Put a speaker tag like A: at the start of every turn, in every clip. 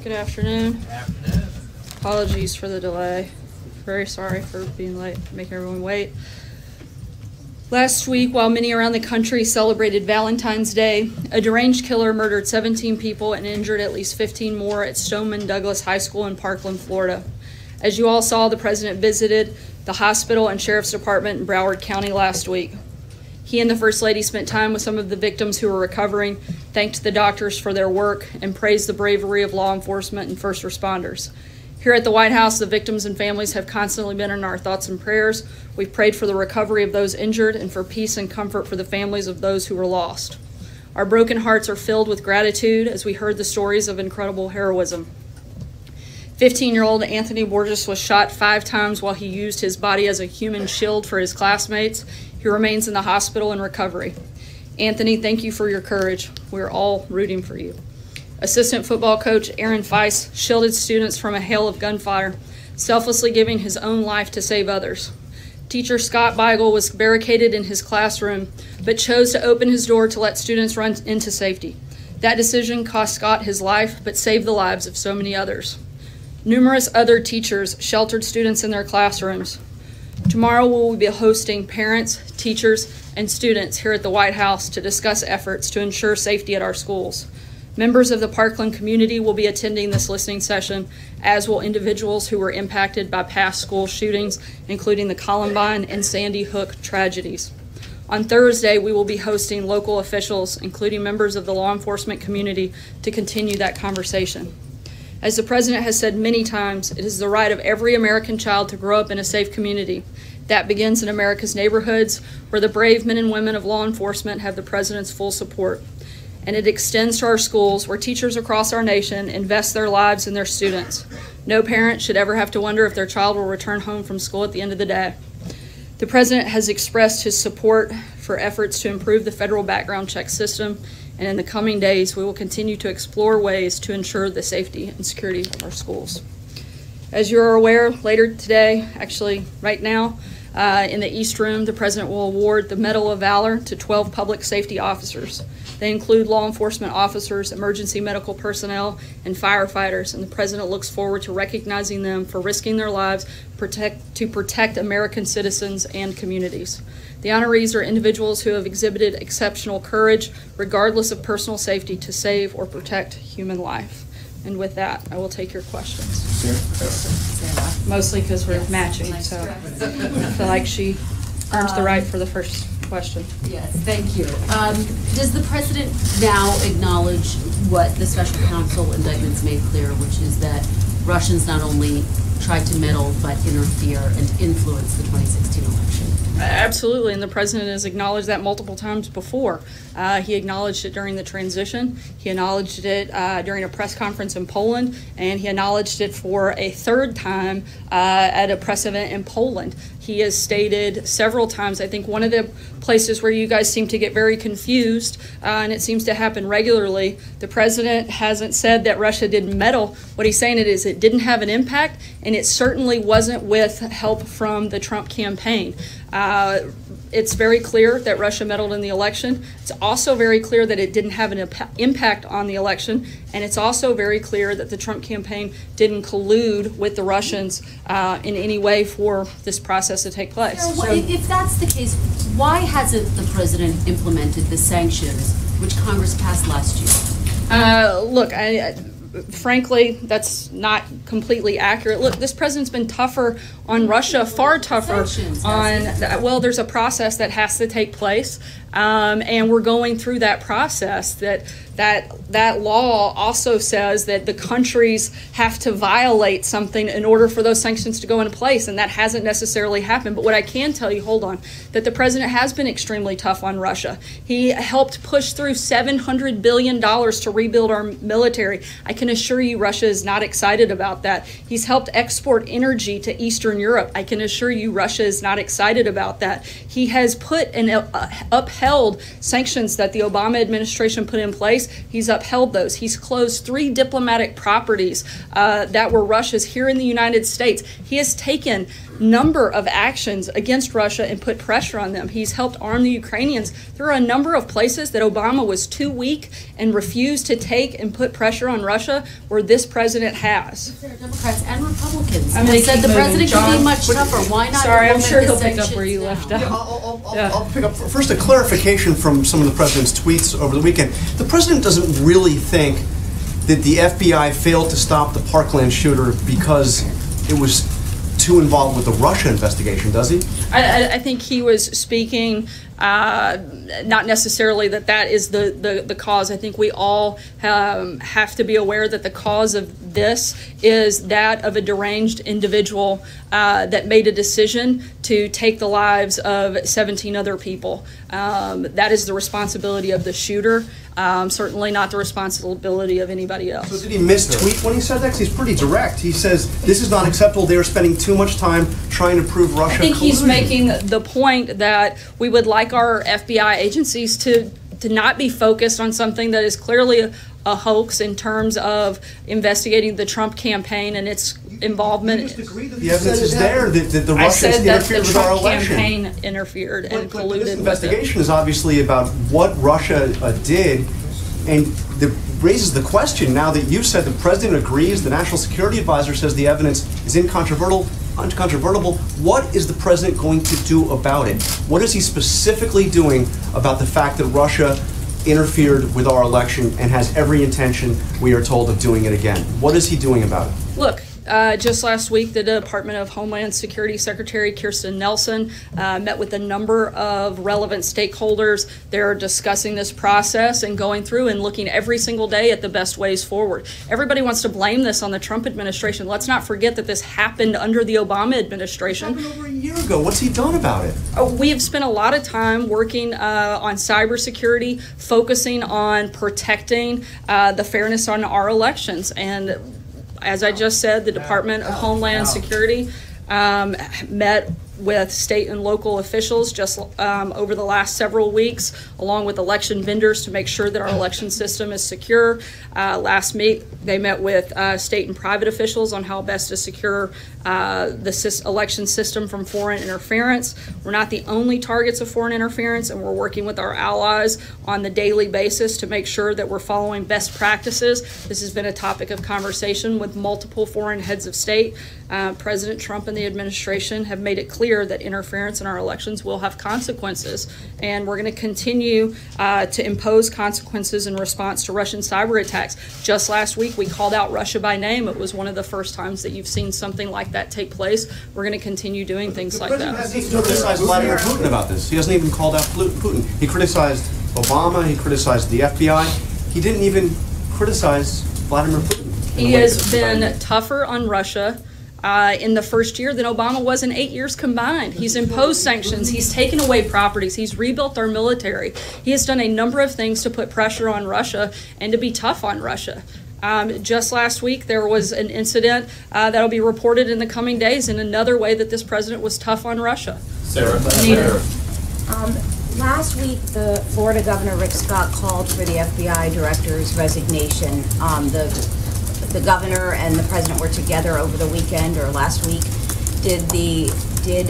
A: Good afternoon.
B: Good afternoon.
A: Apologies for the delay. Very sorry for being late, making everyone wait. Last week, while many around the country celebrated Valentine's Day, a deranged killer murdered 17 people and injured at least 15 more at Stoneman Douglas High School in Parkland, Florida. As you all saw, the president visited the hospital and sheriff's department in Broward County last week. He and the First Lady spent time with some of the victims who were recovering, thanked the doctors for their work, and praised the bravery of law enforcement and first responders. Here at the White House, the victims and families have constantly been in our thoughts and prayers. We've prayed for the recovery of those injured and for peace and comfort for the families of those who were lost. Our broken hearts are filled with gratitude as we heard the stories of incredible heroism. 15-year-old Anthony Borges was shot 5 times while he used his body as a human shield for his classmates. He remains in the hospital in recovery. Anthony, thank you for your courage. We're all rooting for you. Assistant football coach Aaron Feist shielded students from a hail of gunfire, selflessly giving his own life to save others. Teacher Scott Beigel was barricaded in his classroom, but chose to open his door to let students run into safety. That decision cost Scott his life, but saved the lives of so many others. Numerous other teachers sheltered students in their classrooms. Tomorrow we will be hosting parents, teachers, and students here at the White House to discuss efforts to ensure safety at our schools. Members of the Parkland community will be attending this listening session, as will individuals who were impacted by past school shootings, including the Columbine and Sandy Hook tragedies. On Thursday, we will be hosting local officials, including members of the law enforcement community, to continue that conversation. As the President has said many times, it is the right of every American child to grow up in a safe community. That begins in America's neighborhoods, where the brave men and women of law enforcement have the President's full support. And it extends to our schools, where teachers across our nation invest their lives in their students. No parent should ever have to wonder if their child will return home from school at the end of the day. The President has expressed his support for efforts to improve the federal background check system, and in the coming days, we will continue to explore ways to ensure the safety and security of our schools. As you are aware, later today, actually right now, in the East Room, the President will award the Medal of Valor to 12 public safety officers. They include law enforcement officers, emergency medical personnel, and firefighters, and the President looks forward to recognizing them for risking their lives to protect American citizens and communities. The honorees are individuals who have exhibited exceptional courage, regardless of personal safety, to save or protect human life. And with that, I will take your questions. Mostly because we're matching, so I feel like she earns the right for the first question.
C: Yes, thank you. Does the President now acknowledge what the special counsel indictments made clear, which is that Russians not only tried to meddle but interfere and influence the 2016 election?
A: Absolutely, and the President has acknowledged that multiple times before. He acknowledged it during the transition, he acknowledged it during a press conference in Poland, and he acknowledged it for a third time at a press event in Poland. He has stated several times, I think one of the places where you guys seem to get very confused, and it seems to happen regularly, the President hasn't said that Russia didn't meddle. What he's saying is it didn't have an impact, and it certainly wasn't with help from the Trump campaign. It's very clear that Russia meddled in the election. It's also very clear that it didn't have an impact on the election, and it's also very clear that the Trump campaign didn't collude with the Russians in any way for this process to take place.
C: So, if that's the case, why hasn't the President implemented the sanctions which Congress passed last year?
A: Look, frankly, that's not completely accurate. Look, this president's been tougher on Russia, far tougher on, well, there's a process that has to take place, and we're going through that process. That law also says that the countries have to violate something in order for those sanctions to go into place, and that hasn't necessarily happened. But what I can tell you, hold on, that the president has been extremely tough on Russia. He helped push through $700 billion to rebuild our military. I can assure you Russia is not excited about that. He's helped export energy to Eastern Europe. I can assure you Russia is not excited about that. He has put and upheld sanctions that the Obama administration put in place. He's upheld those. He's closed 3 diplomatic properties that were Russia's here in the United States. He has taken number of actions against Russia and put pressure on them. He's helped arm the Ukrainians. There are a number of places that Obama was too weak and refused to take and put pressure on Russia where this president has.
C: There are Democrats and Republicans.
A: I'm
C: They
A: gonna
C: said
A: keep
C: the
A: moving.
C: president
A: John,
C: could be much tougher. Why not?
A: Sorry, I'm
C: implement
A: sure
C: the
A: he'll pick up
C: sanctions
A: where you
C: now?
A: left
B: Yeah,
A: off.
B: I'll pick up first a clarification from some of the president's tweets over the weekend. The president doesn't really think that the FBI failed to stop the Parkland shooter because it was too involved with the Russia investigation, does he?
A: I think he was speaking not necessarily that is the cause. I think we all have to be aware that the cause of this is that of a deranged individual that made a decision to take the lives of 17 other people. That is the responsibility of the shooter, certainly not the responsibility of anybody else.
B: So did he mistweet when he said that? 'Cause he's pretty direct. He says, this is not acceptable. They are spending too much time trying to prove Russia
A: I think he's
B: collusion.
A: making the point that we would like our FBI agencies to not be focused on something that is clearly a hoax in terms of investigating the Trump campaign and its involvement.
B: You just agree that the evidence is there that the
A: I
B: Russians
A: said that the
B: interfered with our
A: Trump
B: election.
A: campaign interfered and
B: But
A: colluded
B: this
A: with it.
B: investigation is obviously about what Russia did, and that raises the question now that you said the president agrees, the national security advisor says the evidence is incontrovertible, what is the president going to do about it? What is he specifically doing about the fact that Russia interfered with our election and has every intention, we are told, of doing it again? What is he doing about it?
A: Look, just last week, the Department of Homeland Security Secretary Kirstjen Nielsen met with a number of relevant stakeholders. They're discussing this process and going through and looking every single day at the best ways forward. Everybody wants to blame this on the Trump administration. Let's not forget that this happened under the Obama administration.
B: It happened over a year ago. What's he done about it?
A: We have spent a lot of time working on cybersecurity, focusing on protecting the fairness on our elections. And as I just said, the Department of Homeland Security met with state and local officials just over the last several weeks, along with election vendors, to make sure that our election system is secure. Last week, they met with state and private officials on how best to secure the election system from foreign interference. We're not the only targets of foreign interference, and we're working with our allies on the daily basis to make sure that we're following best practices. This has been a topic of conversation with multiple foreign heads of state. President Trump and the administration have made it clear that interference in our elections will have consequences, and we're going to continue to impose consequences in response to Russian cyber attacks. Just last week, we called out Russia by name. It was one of the first times that you've seen something like that take place. We're going to continue doing things like
B: The president
A: that.
B: hasn't even criticized Vladimir Putin about this. He hasn't even called out Putin. He criticized Obama. He criticized the FBI. He didn't even criticize Vladimir Putin.
A: He has been tougher on Russia in the first year than Obama was in 8 years combined. He's imposed sanctions. He's taken away properties. He's rebuilt our military. He has done a number of things to put pressure on Russia and to be tough on Russia. Just last week, there was an incident that'll be reported in the coming days in another way that this president was tough on Russia.
D: Sarah.
E: Last week, the Florida Governor Rick Scott called for the FBI director's resignation. The governor and the president were together over the weekend or last week. Did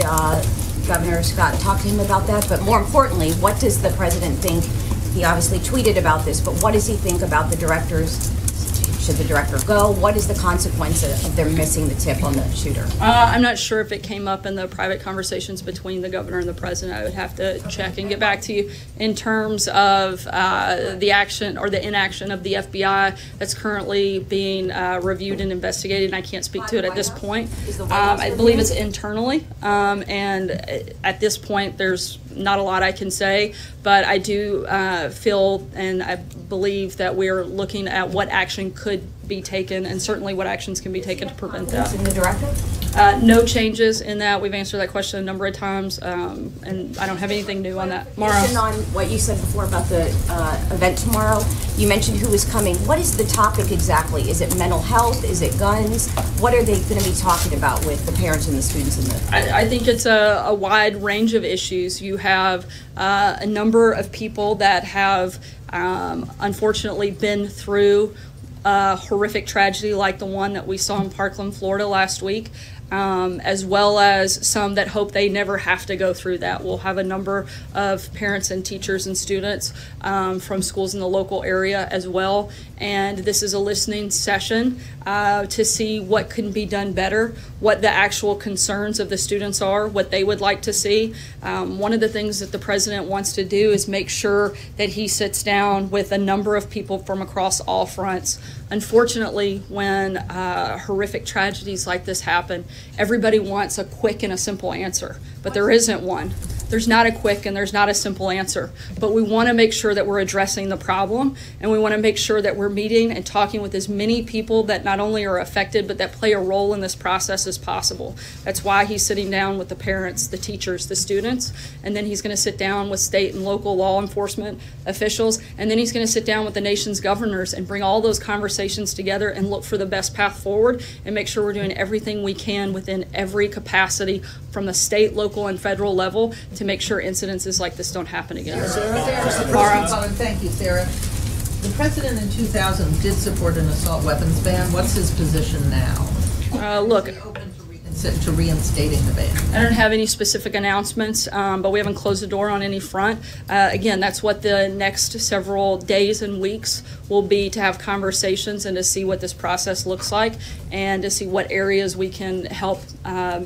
E: Governor Scott talk to him about that? But more importantly, what does the president think? He obviously tweeted about this, but what does he think about the directors? Should the director go? What is the consequence of their missing the tip on the shooter?
A: I'm not sure if it came up in the private conversations between the governor and the president. I would have to check and get back to you. In terms of the action or the inaction of the FBI that's currently being reviewed and investigated, and I can't speak to it at this point. I believe it's internally, and at this point there's not a lot I can say, but I do feel and I believe that we're looking at what action could be taken, and certainly what actions can be taken to prevent that.
E: In the director?
A: No changes in that. We've answered that question a number of times, and I don't have anything new on that. Mara?
E: Based on what you said before about the event tomorrow, you mentioned who is coming. What is the topic exactly? Is it mental health? Is it guns? What are they going to be talking about with the parents and the students in the?
A: I think it's a wide range of issues. You have a number of people that have unfortunately been through a horrific tragedy like the one that we saw in Parkland, Florida last week. as well as some that hope they never have to go through that. We'll have a number of parents and teachers and students from schools in the local area as well. And this is a listening session to see what can be done better, what the actual concerns of the students are, what they would like to see. One of the things that the president wants to do is make sure that he sits down with a number of people from across all fronts. Unfortunately, when horrific tragedies like this happen, everybody wants a quick and a simple answer, but there isn't one. There's not a quick and there's not a simple answer, but we want to make sure that we're addressing the problem, and we want to make sure that we're meeting and talking with as many people that not only are affected but that play a role in this process as possible. That's why he's sitting down with the parents, the teachers, the students, and then he's going to sit down with state and local law enforcement officials, and then he's going to sit down with the nation's governors and bring all those conversations together and look for the best path forward and make sure we're doing everything we can within every capacity from the state, local, and federal level to make sure incidences like this don't happen again.
D: Sarah. Thank you, Sarah. The president in 2000 did support an assault weapons ban. What's his position now?
A: Look,
D: Is he open to reinstating the ban?
A: I don't have any specific announcements, but we haven't closed the door on any front. Again, that's what the next several days and weeks will be, to have conversations and to see what this process looks like and to see what areas we can help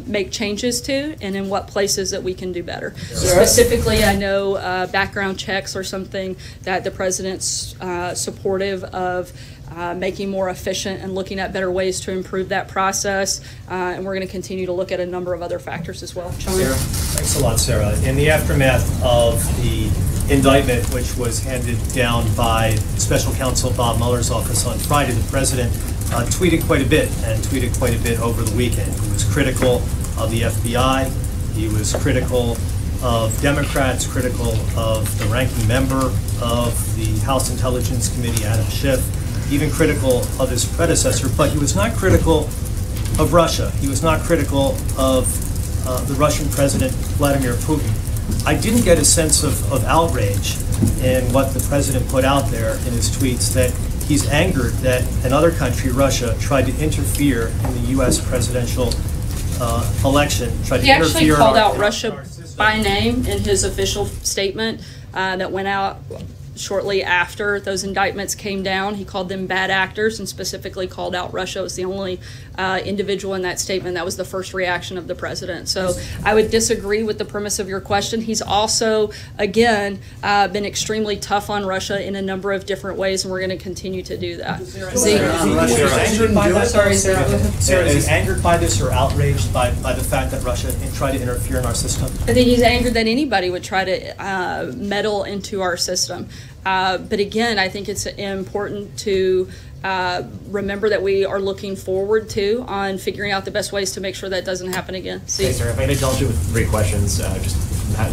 A: make changes to and in what places that we can do better. Specifically, I know background checks are something that the president's supportive of, making more efficient and looking at better ways to improve that process. And we're going to continue to look at a number of other factors as well.
F: Sarah? Thanks a lot, Sarah. In the aftermath of the indictment, which was handed down by Special Counsel Bob Mueller's office on Friday, the president tweeted quite a bit over the weekend. He was critical of the FBI. He was critical of Democrats, critical of the ranking member of the House Intelligence Committee, Adam Schiff, even critical of his predecessor, but he was not critical of Russia. He was not critical of the Russian President, Vladimir Putin. I didn't get a sense of outrage in what the president put out there in his tweets, that he's angered that another country, Russia, tried to interfere in the U.S. presidential election, tried to
A: He actually
F: interfere
A: called
F: in our-
A: out Russia by name in his official statement that went out shortly after those indictments came down. He called them bad actors and specifically called out Russia. It was the only individual in that statement. That was the first reaction of the president. So I would disagree with the premise of your question. He's also, again, been extremely tough on Russia in a number of different ways, and we're going to continue to do that.
F: Sarah, is he angered by this or outraged by the fact that Russia tried to interfere in our system?
A: I think he's angered that anybody would try to meddle into our system. But again, I think it's important to remember that we are looking forward to on figuring out the best ways to make sure that doesn't happen again.
G: Thanks, sir. If I may indulge you with 3 questions, we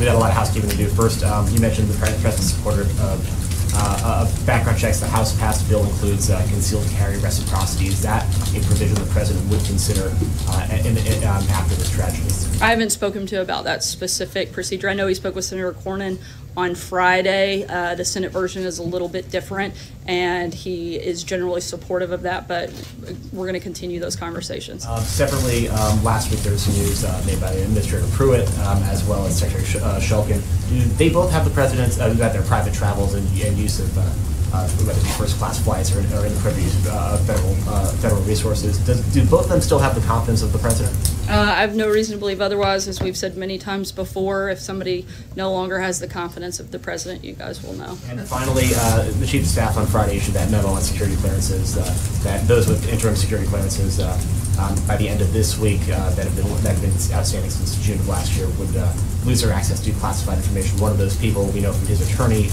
G: got a lot of housekeeping to do. First, you mentioned the president's supporter of background checks. The House passed bill includes concealed carry reciprocity. Is that a provision the president would consider after this tragedy?
A: I haven't spoken to about that specific procedure. I know he spoke with Senator Cornyn on Friday. The Senate version is a little bit different, and he is generally supportive of that, but we're going to continue those conversations.
G: Separately, last week there was some news made by Administrator Pruitt as well as Secretary Shulkin. They both have the president's about their private travels and use of whether it be first-class flights or in the privy use of federal resources. Do both of them still have the confidence of the president?
A: I have no reason to believe otherwise. As we've said many times before, if somebody no longer has the confidence of the president, you guys will know.
G: And finally, the Chief of Staff on Friday issued that memo on security clearances, that those with interim security clearances by the end of this week that have been outstanding since June of last year would lose their access to classified information. One of those people we know from his attorney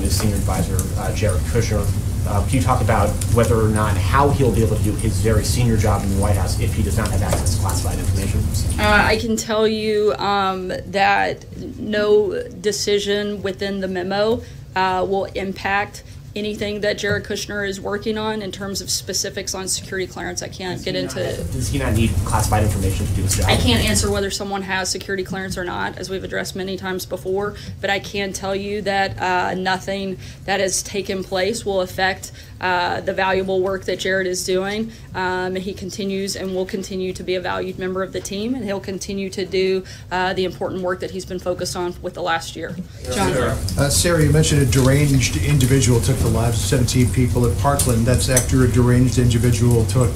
G: is Senior Advisor Jared Kushner. Can you talk about whether or not how he'll be able to do his very senior job in the White House if he does not have access to classified information?
A: I can tell you that no decision within the memo will impact anything that Jared Kushner is working on in terms of specifics on security clearance. I can't get into.
G: Does he not need classified information to do his job?
A: I can't answer whether someone has security clearance or not, as we've addressed many times before, but I can tell you that nothing that has taken place will affect the valuable work that Jared is doing. He continues and will continue to be a valued member of the team, and he'll continue to do the important work that he's been focused on with the last year. John.
H: Sarah, you mentioned a deranged individual took the lives of 17 people at Parkland. That's after a deranged individual took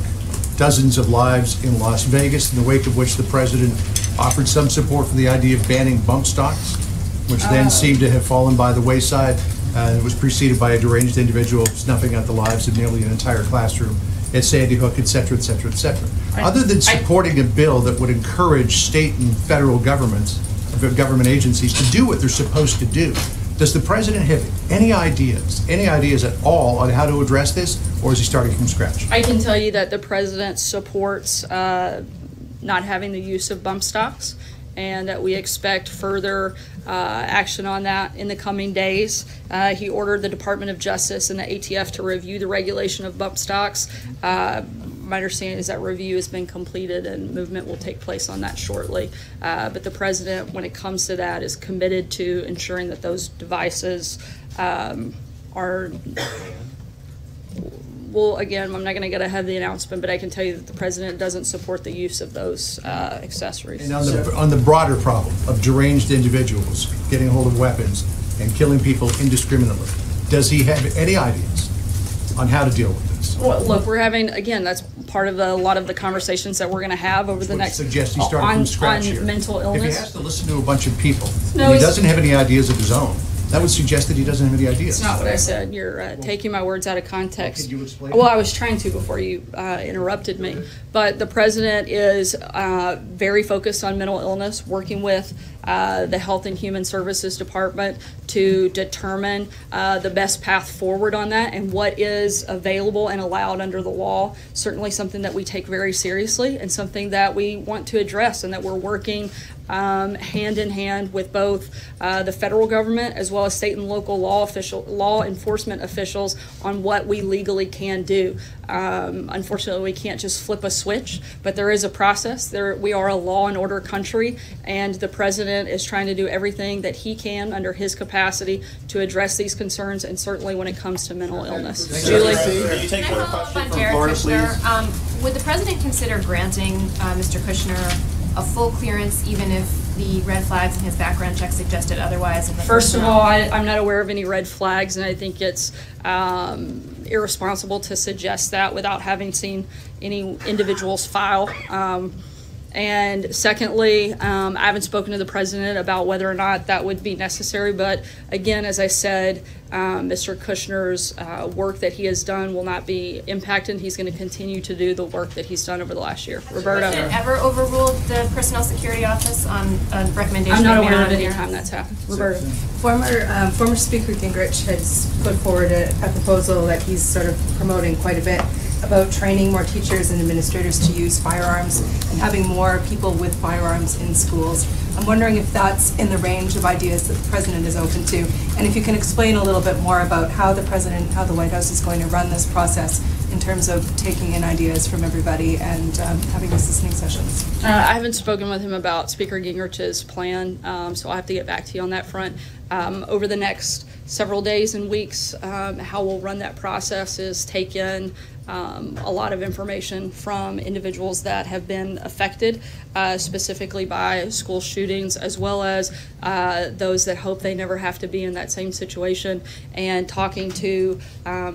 H: dozens of lives in Las Vegas, in the wake of which the president offered some support for the idea of banning bump stocks, which then seemed to have fallen by the wayside. It was preceded by a deranged individual snuffing out the lives of nearly an entire classroom at Sandy Hook, et cetera, et cetera, et cetera. Other than supporting a bill that would encourage state and federal government agencies to do what they're supposed to do, does the president have any ideas at all on how to address this, or is he starting from scratch?
A: I can tell you that the president supports not having the use of bump stocks, and that we expect further action on that in the coming days. He ordered the Department of Justice and the ATF to review the regulation of bump stocks. My understanding is that review has been completed and movement will take place on that shortly. But the president, when it comes to that, is committed to ensuring that those devices are. Well, again, I'm not going to get ahead of the announcement, but I can tell you that the president doesn't support the use of those accessories.
H: And on the broader problem of deranged individuals getting hold of weapons and killing people indiscriminately, does he have any ideas on how to deal with this?
A: Well, look, we're having, again, that's part of a lot of the conversations that we're going to have over the next
H: suggest he started from scratch here.
A: Mental illness.
H: If he has to listen to a bunch of people and he doesn't have any ideas of his own, that would suggest that he doesn't have any ideas.
A: It's not what I said. You're taking my words out of context.
H: Could you explain?
A: Well, I was trying to before you interrupted me. But the president is very focused on mental illness, working with the Health and Human Services Department to determine the best path forward on that and what is available and allowed under the law. Certainly something that we take very seriously and something that we want to address, and that we're working hand in hand with both the federal government as well as state and local law enforcement officials on what we legally can do. Unfortunately, we can't just flip a switch, but there is a process. We are a law and order country, and the president is trying to do everything that he can under his capacity to address these concerns, and certainly when it comes to mental illness. Julie?
I: Can you take one question from Florida, please?
J: Would the president consider granting Mr. Kushner a full clearance, even if the red flags in his background check suggested otherwise?
A: First of all, I'm not aware of any red flags, and I think it's irresponsible to suggest that without having seen any individual's file. And secondly, I haven't spoken to the president about whether or not that would be necessary. But again, as I said, Mr. Kushner's work that he has done will not be impacted. He's going to continue to do the work that he's done over the last year. Roberta?
J: Has the president ever overruled the Personnel Security Office on a recommendation?
A: I'm not aware of any time that's happened. Roberta?
K: Former Speaker Gingrich has put forward a proposal that he's sort of promoting quite a bit about training more teachers and administrators to use firearms and having more people with firearms in schools. I'm wondering if that's in the range of ideas that the president is open to, and if you can explain a little bit more about how the White House is going to run this process in terms of taking in ideas from everybody and having these listening sessions.
A: I haven't spoken with him about Speaker Gingrich's plan, so I'll have to get back to you on that front. Over the next several days and weeks, how we'll run that process is take in a lot of information from individuals that have been affected, specifically by school shootings, as well as those that hope they never have to be in that same situation, and talking to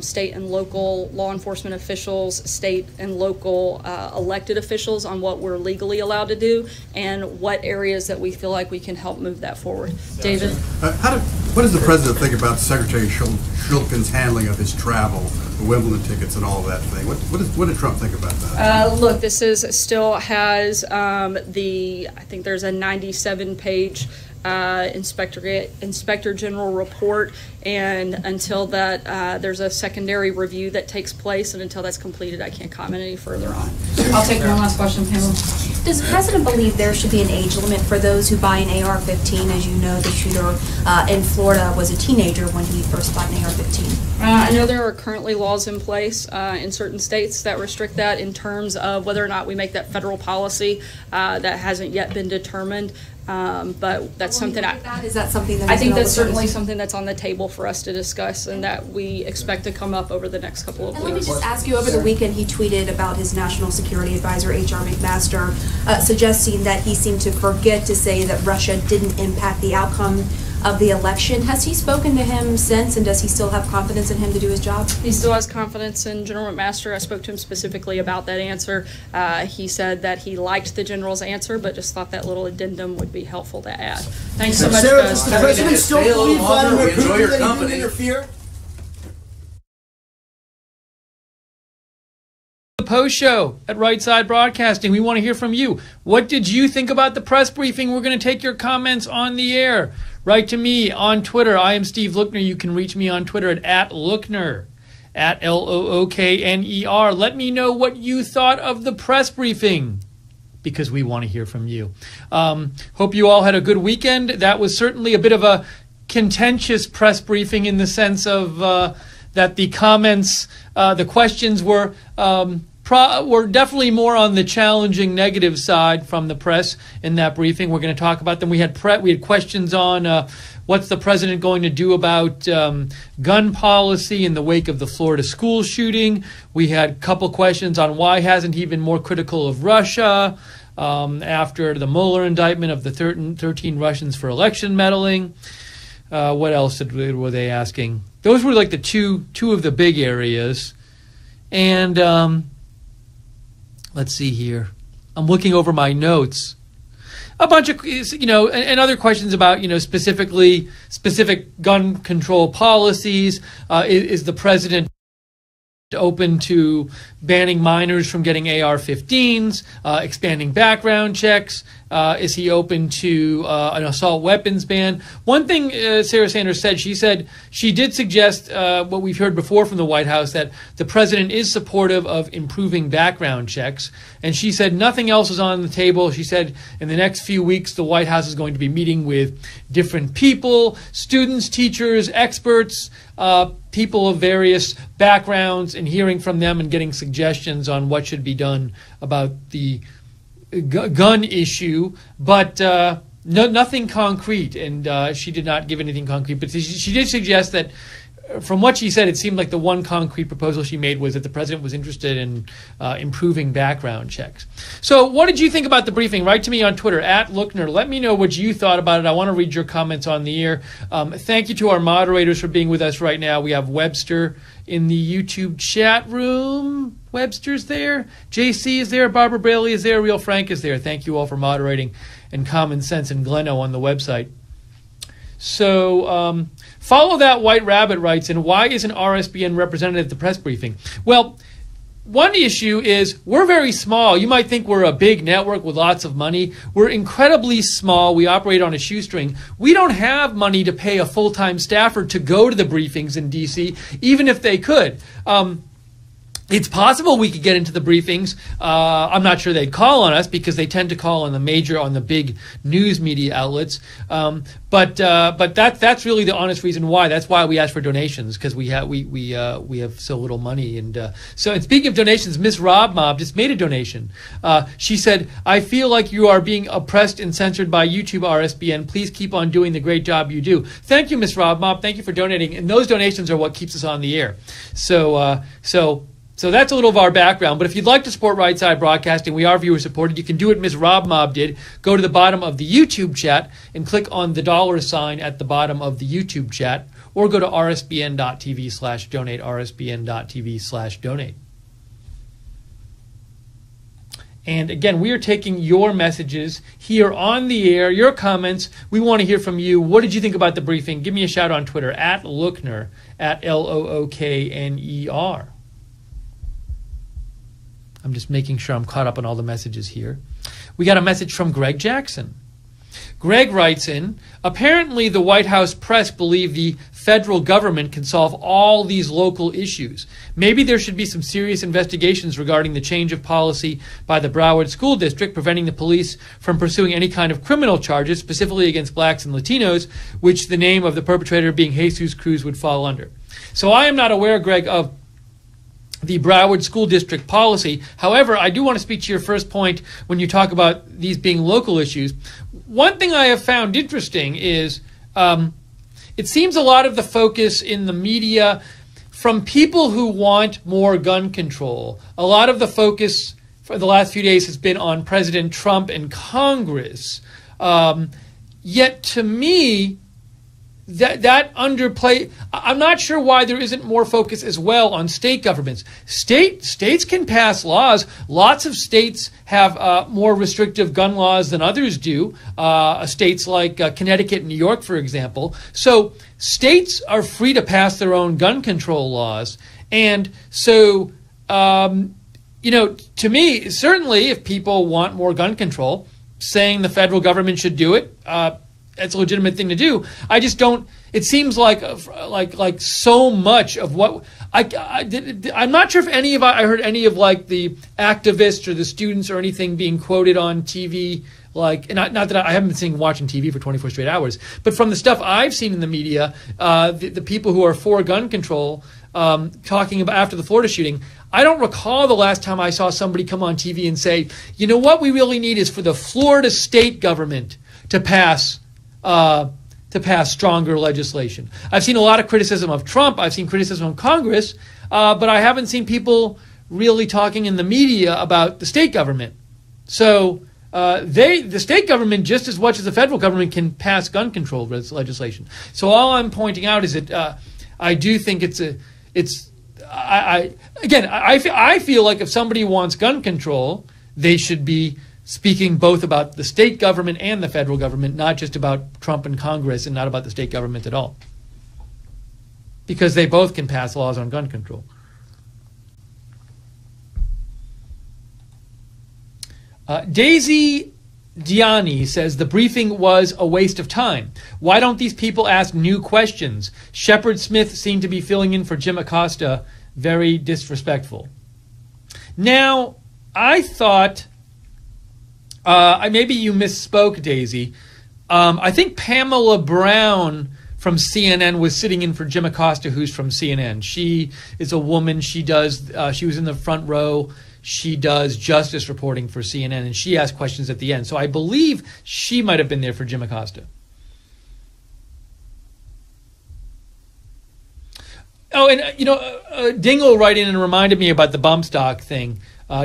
A: state and local law enforcement officials, state and local elected officials on what we're legally allowed to do and what areas that we feel like we can help move that forward. David?
L: What does the president think about Secretary Shulkin's handling of his travel, the Wimbledon tickets and all of that thing? What did Trump think about that?
A: Look, this still has I think there's a 97-page Inspector General report, and until that there's a secondary review that takes place, and until that's completed, I can't comment any further on it. I'll take one last question, Pamela.
E: Does the president believe there should be an age limit for those who buy an AR-15? As you know, the shooter in Florida was a teenager when he first bought an AR-15.
A: I know there are currently laws in place in certain states that restrict that. In terms of whether or not we make that federal policy, that hasn't yet been determined. But that's something
K: Is that something that
A: I think that's certainly something that's on the table for us to discuss and that we expect to come up over the next couple of
M: And let me
A: weeks.
M: just ask you, over the weekend, he tweeted about his National Security Advisor, H.R. McMaster, suggesting that he seemed to forget to say that Russia didn't impact the outcome of the election. Has he spoken to him since, and does he still have confidence in him to do his job?
A: He still has confidence in General McMaster. I spoke to him specifically about that answer. He said that he liked the general's answer, but just thought that little addendum would be helpful to add. Thanks so much,
N: Sarah,
A: guys.
N: does the president still believe Vladimir
L: Enjoy
N: Putin
L: your
N: that he
L: company.
N: didn't interfere?
O: The post show at Right Side Broadcasting. We want to hear from you. What did you think about the press briefing? We're going to take your comments on the air. Write to me on Twitter. I am Steve Lookner. You can reach me on Twitter at Lookner, at Lookner. Let me know what you thought of the press briefing, because we want to hear from you. Hope you all had a good weekend. That was certainly a bit of a contentious press briefing in the sense of that the comments, the questions were definitely more on the challenging negative side from the press in that briefing. We're going to talk about them. We had questions on what's the president going to do about gun policy in the wake of the Florida school shooting. We had a couple questions on why hasn't he been more critical of Russia after the Mueller indictment of the 13 Russians for election meddling. What else were they asking? Those were like the two of the big areas. And let's see here. I'm looking over my notes. A bunch of, and other questions about, specific gun control policies. Is the president open to banning minors from getting AR-15s, expanding background checks? Is he open to an assault weapons ban? One thing Sarah Sanders said, she did suggest what we've heard before from the White House, that the president is supportive of improving background checks. And she said nothing else is on the table. She said in the next few weeks, the White House is going to be meeting with different people, students, teachers, experts, people of various backgrounds, and hearing from them and getting suggestions on what should be done about the gun issue, but nothing concrete. And she did not give anything concrete, but she did suggest that, from what she said, it seemed like the one concrete proposal she made was that the president was interested in improving background checks. So what did you think about the briefing? Write to me on Twitter, at Lookner. Let me know what you thought about it. I want to read your comments on the air. Thank you to our moderators for being with us right now. We have Webster in the YouTube chat room. Webster's there. JC is there. Barbara Bailey is there. Real Frank is there. Thank you all for moderating. And Common Sense and Gleno on the website. So Follow That White Rabbit writes, and why isn't RSBN represented at the press briefing? Well, one issue is we're very small. You might think we're a big network with lots of money. We're incredibly small. We operate on a shoestring. We don't have money to pay a full-time staffer to go to the briefings in D.C., even if they could. It's possible we could get into the briefings. I'm not sure they'd call on us because they tend to call on the big news media outlets. But that's really the honest reason why. That's why we ask for donations, because we have so little money. And speaking of donations, Miss Rob Mob just made a donation. She said, "I feel like you are being oppressed and censored by YouTube RSBN. Please keep on doing the great job you do." Thank you, Miss Rob Mob. Thank you for donating. And those donations are what keeps us on the air. So that's a little of our background. But if you'd like to support Right Side Broadcasting, we are viewer supported. You can do it. Ms. Rob Mob did. Go to the bottom of the YouTube chat and click on the $sign at the bottom of the YouTube chat, or go to rsbn.tv/donate, rsbn.tv/donate. And again, we are taking your messages here on the air, your comments. We want to hear from you. What did you think about the briefing? Give me a shout on Twitter, at Lookner, at Lookner. I'm just making sure I'm caught up on all the messages here. We got a message from Greg Jackson. Greg writes in, apparently the White House press believe the federal government can solve all these local issues. Maybe there should be some serious investigations regarding the change of policy by the Broward School District, preventing the police from pursuing any kind of criminal charges, specifically against blacks and Latinos, which the name of the perpetrator being Jesus Cruz would fall under. So I am not aware, Greg, of the Broward School District policy. However, I do want to speak to your first point when you talk about these being local issues. one thing I have found interesting is it seems a lot of the focus in the media from people who want more gun control, a lot of the focus for the last few days has been on President Trump and Congress. Yet to me, that underplay, I'm not sure why there isn't more focus as well on state governments. States can pass laws. Lots of states have more restrictive gun laws than others do. States like Connecticut and New York, for example. So states are free to pass their own gun control laws. And so, to me, certainly if people want more gun control, saying the federal government should do it, it's a legitimate thing to do. I just don't. It seems like so much of what I'm not sure if I heard any of like the activists or the students or anything being quoted on TV. Like, and not that I haven't been watching TV for 24 straight hours, but from the stuff I've seen in the media, the people who are for gun control talking about after the Florida shooting. I don't recall the last time I saw somebody come on TV and say, you know what we really need is for the Florida state government to pass stronger legislation. I've seen a lot of criticism of Trump. I've seen criticism of Congress, but I haven't seen people really talking in the media about the state government. So the state government, just as much as the federal government, can pass gun control legislation. So all I'm pointing out is that I do think I feel like if somebody wants gun control, they should be speaking both about the state government and the federal government, not just about Trump and Congress and not about the state government at all. Because they both can pass laws on gun control. Daisy Diani says the briefing was a waste of time. Why don't these people ask new questions? Shepard Smith seemed to be filling in for Jim Acosta. Very disrespectful. Now, I thought, maybe you misspoke, Daisy. I think Pamela Brown from CNN was sitting in for Jim Acosta, who's from CNN. She is a woman. She was in the front row. She does justice reporting for CNN, and she asked questions at the end. So I believe she might have been there for Jim Acosta. Oh, and, Dingle wrote in and reminded me about the bump stock thing.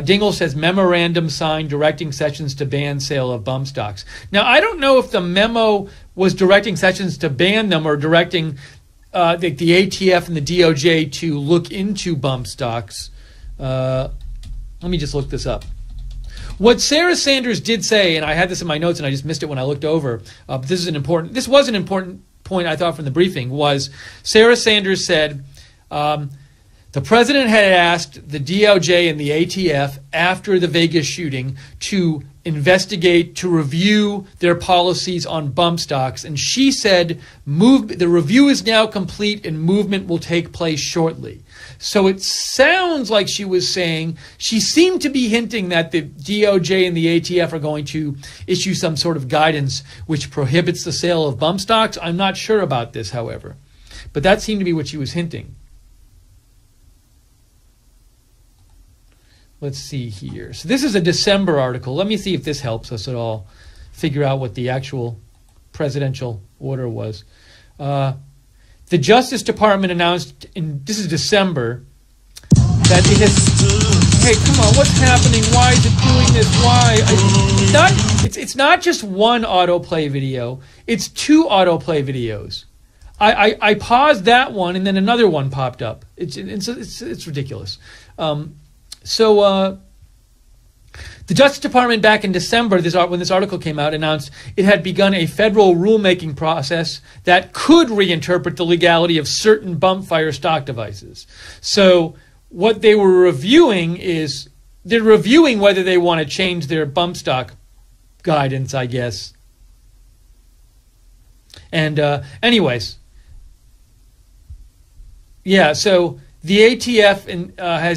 O: Dingle says memorandum signed directing Sessions to ban sale of bump stocks. Now, I don't know if the memo was directing Sessions to ban them or directing the ATF and the DOJ to look into bump stocks. Let me just look this up. What Sarah Sanders did say, and I had this in my notes and I just missed it when I looked over, but this was an important point I thought from the briefing, was Sarah Sanders said the president had asked the DOJ and the ATF after the Vegas shooting to investigate, to review their policies on bump stocks. And she said, the review is now complete and movement will take place shortly. So it sounds like she was saying, she seemed to be hinting that the DOJ and the ATF are going to issue some sort of guidance which prohibits the sale of bump stocks. I'm not sure about this, however. But that seemed to be what she was hinting. Let's see here. So this is a December article. Let me see if this helps us at all figure out what the actual presidential order was. The Justice Department announced, this is December, that it has... Hey, come on, what's happening? Why is it doing this? Why? It's not just one autoplay video. It's two autoplay videos. I paused that one and then another one popped up. It's ridiculous. The Justice Department back in December, when this article came out, announced it had begun a federal rulemaking process that could reinterpret the legality of certain bump fire stock devices. So what they were reviewing is, they're reviewing whether they want to change their bump stock guidance, I guess. And anyways, yeah, so the ATF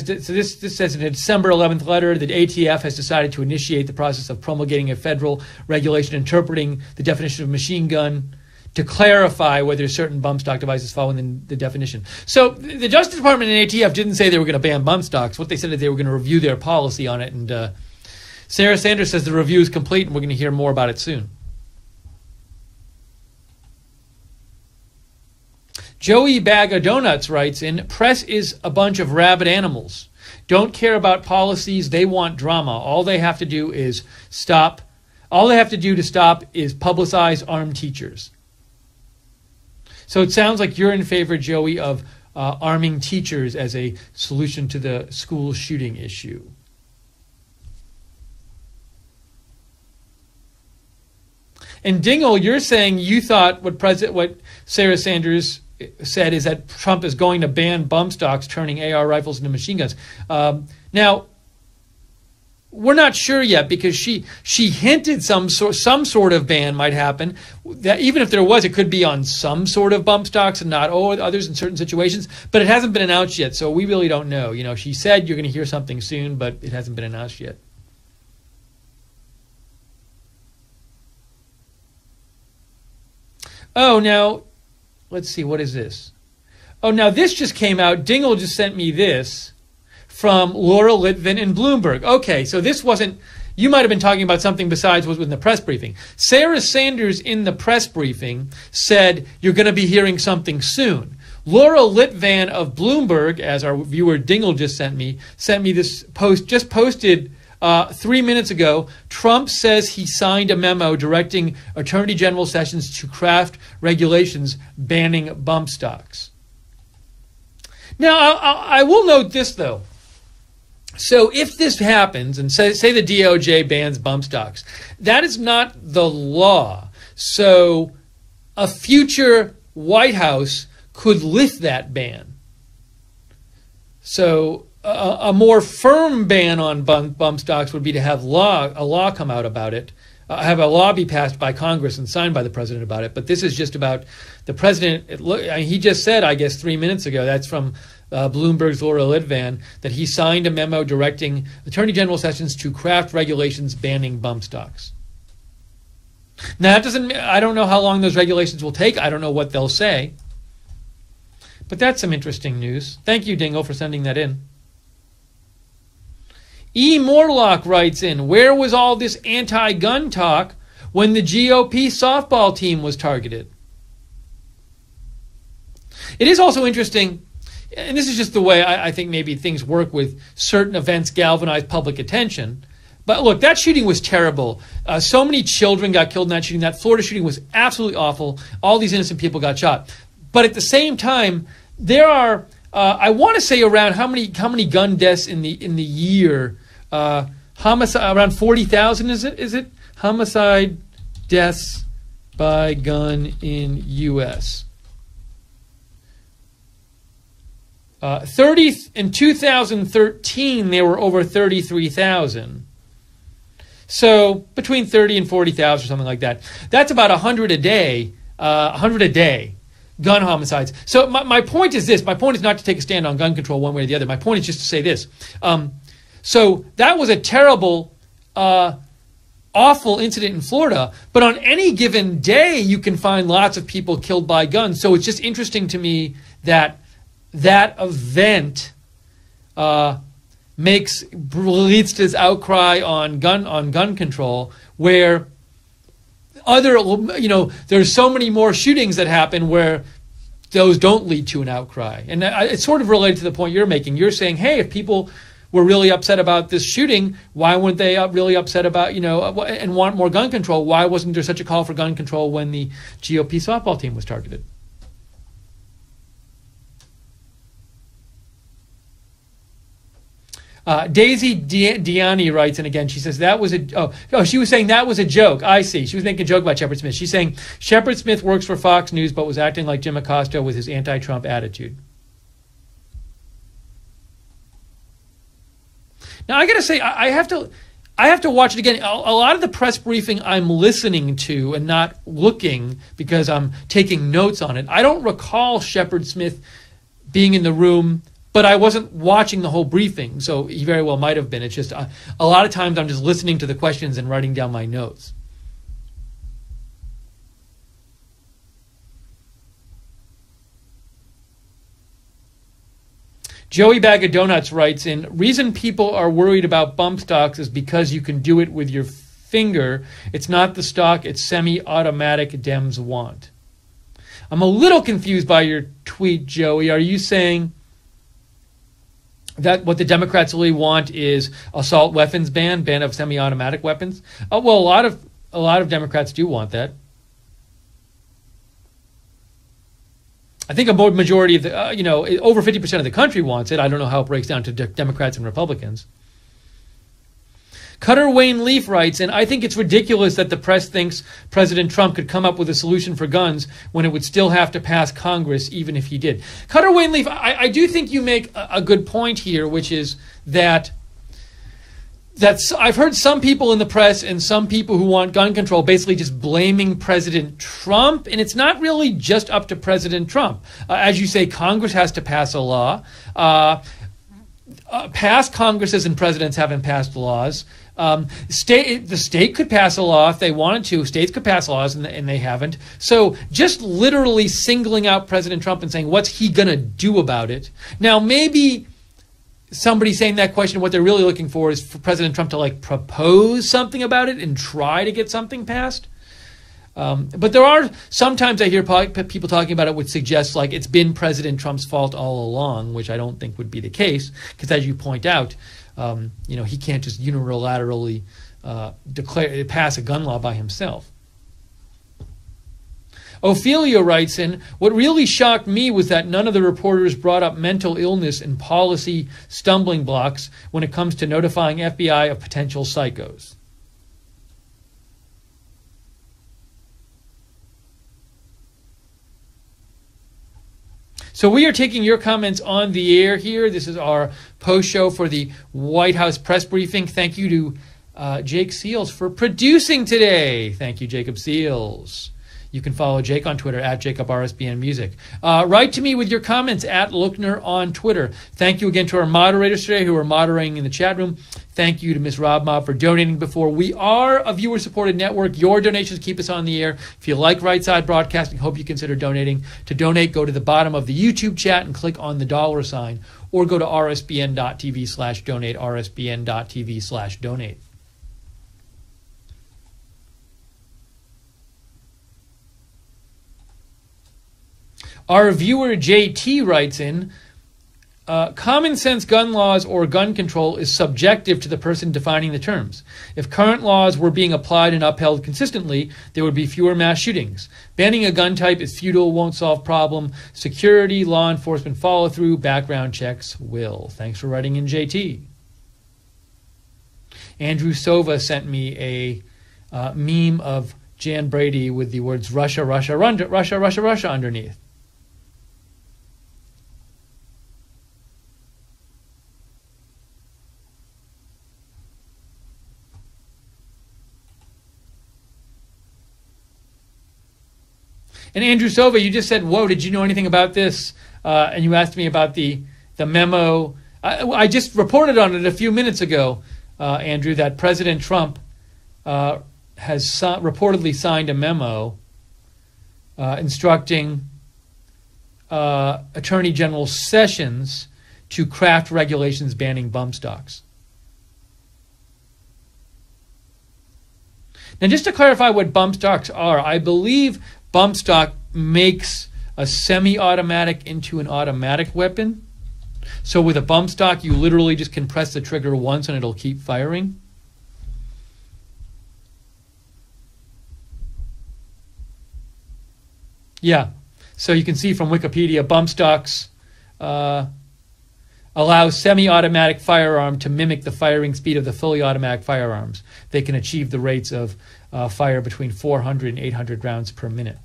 O: this says in a December 11th letter that ATF has decided to initiate the process of promulgating a federal regulation interpreting the definition of machine gun to clarify whether certain bump stock devices fall within the definition. So the Justice Department and ATF didn't say they were going to ban bump stocks. What they said is they were going to review their policy on it. And Sarah Sanders says the review is complete and we're going to hear more about it soon. Joey Bag of Donuts writes in, press is a bunch of rabid animals. Don't care about policies. They want drama. All they have to do to stop is publicize armed teachers. So it sounds like you're in favor, Joey, of arming teachers as a solution to the school shooting issue. And Dingle, you're saying you thought what Sarah Sanders said is that Trump is going to ban bump stocks, turning AR rifles into machine guns. Now, we're not sure yet because she hinted some sort of ban might happen. That even if there was, it could be on some sort of bump stocks and not others in certain situations. But it hasn't been announced yet, so we really don't know. You know, she said you're going to hear something soon, but it hasn't been announced yet. Oh, now, let's see, what is this? Oh, now this just came out. Dingle just sent me this from Laura Litvin in Bloomberg. Okay, so this wasn't, you might have been talking about something besides what was in the press briefing. Sarah Sanders in the press briefing said you're going to be hearing something soon. Laura Litvin of Bloomberg, as our viewer Dingle just sent me this post, just posted 3 minutes ago. Trump says he signed a memo directing Attorney General Sessions to craft regulations banning bump stocks. Now, I will note this, though. So if this happens, and say the DOJ bans bump stocks, that is not the law. So a future White House could lift that ban. So a more firm ban on bump stocks would be to have a law come out about it, have a law be passed by Congress and signed by the president about it. But this is just about the president. He just said, I guess, 3 minutes ago, that's from Bloomberg's Laura Litvin, that he signed a memo directing Attorney General Sessions to craft regulations banning bump stocks. Now, I don't know how long those regulations will take. I don't know what they'll say. But that's some interesting news. Thank you, Dingle, for sending that in. E. Morlock writes in, where was all this anti-gun talk when the GOP softball team was targeted? It is also interesting, and this is just the way I think maybe things work with certain events galvanize public attention. But look, that shooting was terrible. So many children got killed in that shooting. That Florida shooting was absolutely awful. All these innocent people got shot. But at the same time, there are, I want to say around how many gun deaths in the year? Homicide around 40,000. Is it homicide deaths by gun in U.S. In 2013 there were over 33,000. So between 30 and 40,000 or something like that. That's about 100 a day. 100 a day. Gun homicides. So my point is this. My point is not to take a stand on gun control one way or the other. My point is just to say this. So that was a terrible, awful incident in Florida. But on any given day, you can find lots of people killed by guns. So it's just interesting to me that that event leads to this outcry on gun control, where there's so many more shootings that happen where those don't lead to an outcry. And it's sort of related to the point you're making. You're saying, hey, if people were really upset about this shooting, why weren't they really upset about, and want more gun control? Why wasn't there such a call for gun control when the GOP softball team was targeted? Daisy Diani writes, and again, she says that was she was saying that was a joke. I see. She was making a joke about Shepard Smith. She's saying Shepard Smith works for Fox News but was acting like Jim Acosta with his anti-Trump attitude. Now, I got to say, I have to watch it again. A lot of the press briefing I'm listening to and not looking because I'm taking notes on it. I don't recall Shepard Smith being in the room, but I wasn't watching the whole briefing, so he very well might have been. It's just a lot of times I'm just listening to the questions and writing down my notes. Joey Bag of Donuts writes in, reason people are worried about bump stocks is because you can do it with your finger. It's not the stock, it's semi-automatic Dems want. I'm a little confused by your tweet, Joey. Are you saying that what the Democrats really want is assault weapons ban of semi-automatic weapons? Well, a lot of Democrats do want that. I think a majority of the, over 50% of the country wants it. I don't know how it breaks down to Democrats and Republicans. Cutter Wayne Leaf writes, and I think it's ridiculous that the press thinks President Trump could come up with a solution for guns when it would still have to pass Congress, even if he did. Cutter Wayne Leaf, I do think you make a good point here, which is that I've heard some people in the press and some people who want gun control basically just blaming President Trump, and it's not really just up to President Trump. As you say, Congress has to pass a law. Past Congresses and presidents haven't passed laws. The state could pass a law if they wanted to. States could pass laws, and they haven't. So just literally singling out President Trump and saying, what's he going to do about it? Now, maybe somebody saying that question, what they're really looking for is for President Trump to propose something about it and try to get something passed. But there are sometimes I hear people talking about it, which suggests like it's been President Trump's fault all along, which I don't think would be the case, because as you point out, he can't just unilaterally pass a gun law by himself. Ophelia writes in, what really shocked me was that none of the reporters brought up mental illness and policy stumbling blocks when it comes to notifying FBI of potential psychos. So we are taking your comments on the air here. This is our post show for the White House press briefing. Thank you to Jake Seals for producing today. Thank you, Jacob Seals. You can follow Jake on Twitter at JacobRSBNMusic. Write to me with your comments at Lookner on Twitter. Thank you again to our moderators today who are moderating in the chat room. Thank you to Ms. Rob Mob for donating before. We are a viewer-supported network. Your donations keep us on the air. If you like Right Side Broadcasting, hope you consider donating. To donate, go to the bottom of the YouTube chat and click on the $ or go to rsbn.tv/donate, rsbn.tv/donate. Our viewer JT writes in, common sense gun laws or gun control is subjective to the person defining the terms. If current laws were being applied and upheld consistently, there would be fewer mass shootings. Banning a gun type is futile, won't solve problem. Security, law enforcement follow through, background checks will. Thanks for writing in, JT. Andrew Sova sent me a meme of Jan Brady with the words Russia, Russia, Russia, Russia, Russia, Russia underneath. And Andrew Sova, you just said, whoa, did you know anything about this? And you asked me about the memo. I just reported on it a few minutes ago, Andrew, that President Trump has reportedly signed a memo instructing Attorney General Sessions to craft regulations banning bump stocks. Now, just to clarify what bump stocks are, I believe bump stock makes a semi-automatic into an automatic weapon. So with a bump stock, you literally just can press the trigger once and it'll keep firing. Yeah. So you can see from Wikipedia, bump stocks allow semi-automatic firearm to mimic the firing speed of the fully automatic firearms. They can achieve the rates of fire between 400 and 800 rounds per minute.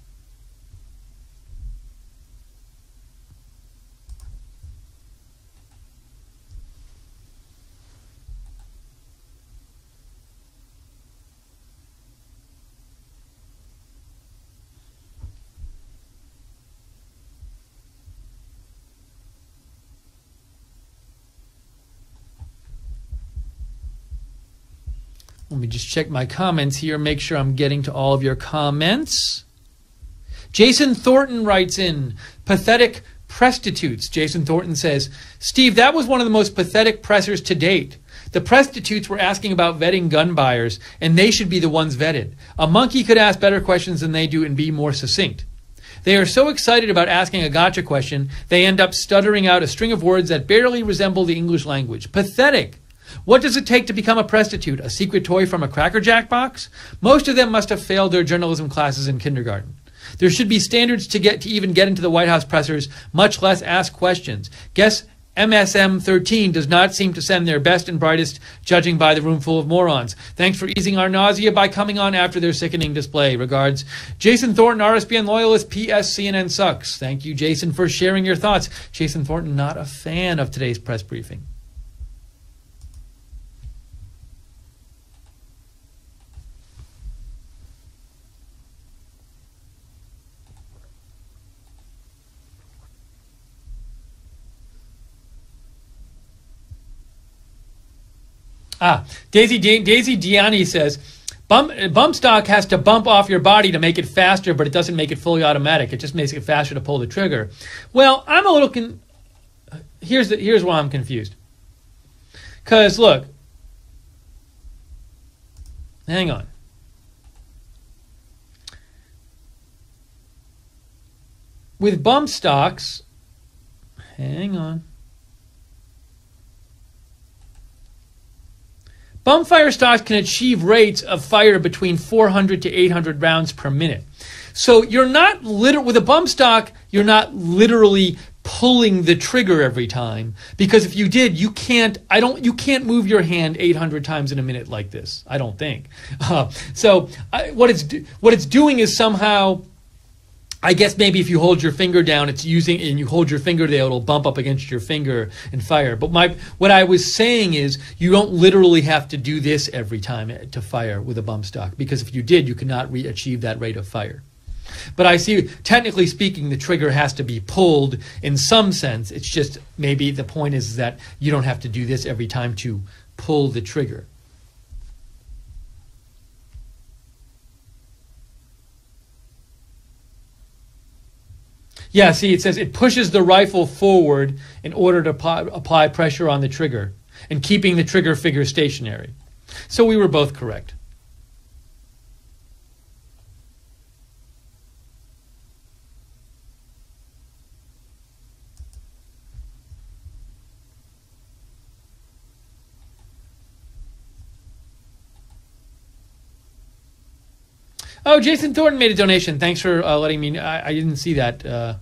O: Let me just check my comments here, make sure I'm getting to all of your comments. Jason Thornton writes in, pathetic prostitutes. Jason Thornton says, Steve, that was one of the most pathetic pressers to date. The prostitutes were asking about vetting gun buyers, and they should be the ones vetted. A monkey could ask better questions than they do and be more succinct. They are so excited about asking a gotcha question, they end up stuttering out a string of words that barely resemble the English language. Pathetic. What does it take to become a prostitute? A secret toy from a Cracker Jack box? Most of them must have failed their journalism classes in kindergarten. There should be standards to even get into the White House pressers, much less ask questions. Guess MSM 13 does not seem to send their best and brightest, judging by the room full of morons. Thanks for easing our nausea by coming on after their sickening display. Regards, Jason Thornton, RSBN loyalist, PS CNN sucks. Thank you, Jason, for sharing your thoughts. Jason Thornton, not a fan of today's press briefing. Daisy Diani says, bump stock has to bump off your body to make it faster, but it doesn't make it fully automatic. It just makes it faster to pull the trigger. Well, I'm a little here's why I'm confused. Because look, hang on. With bump stocks, hang on. Bump fire stocks can achieve rates of fire between 400 to 800 rounds per minute. So you're not with a bump stock, you're not literally pulling the trigger every time, because if you did, you can't move your hand 800 times in a minute like this. I don't think. What it's doing is somehow, I guess maybe if you hold your finger down, and you hold your finger there, it'll bump up against your finger and fire. But what I was saying is you don't literally have to do this every time to fire with a bump stock, because if you did, you could not achieve that rate of fire. But I see, technically speaking, the trigger has to be pulled in some sense. It's just maybe the point is that you don't have to do this every time to pull the trigger. Yeah, see, it says it pushes the rifle forward in order to apply pressure on the trigger and keeping the trigger figure stationary. So we were both correct. Oh, Jason Thornton made a donation. Thanks for letting me know. I didn't see that,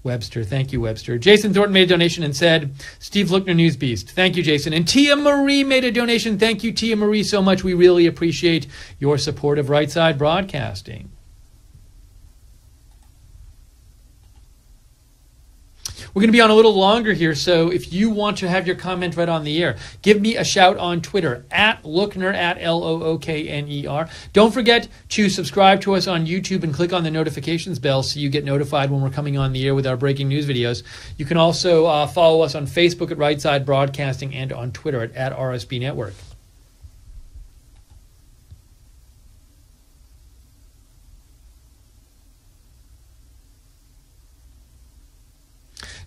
O: Webster. Thank you, Webster. Jason Thornton made a donation and said, Steve Lookner, News Beast. Thank you, Jason. And Tia Marie made a donation. Thank you, Tia Marie, so much. We really appreciate your support of Right Side Broadcasting. We're going to be on a little longer here, so if you want to have your comment read on the air, give me a shout on Twitter, @Lookner, @LOOKNER. Don't forget to subscribe to us on YouTube and click on the notifications bell so you get notified when we're coming on the air with our breaking news videos. You can also follow us on Facebook at Right Side Broadcasting and on Twitter at RSB Network.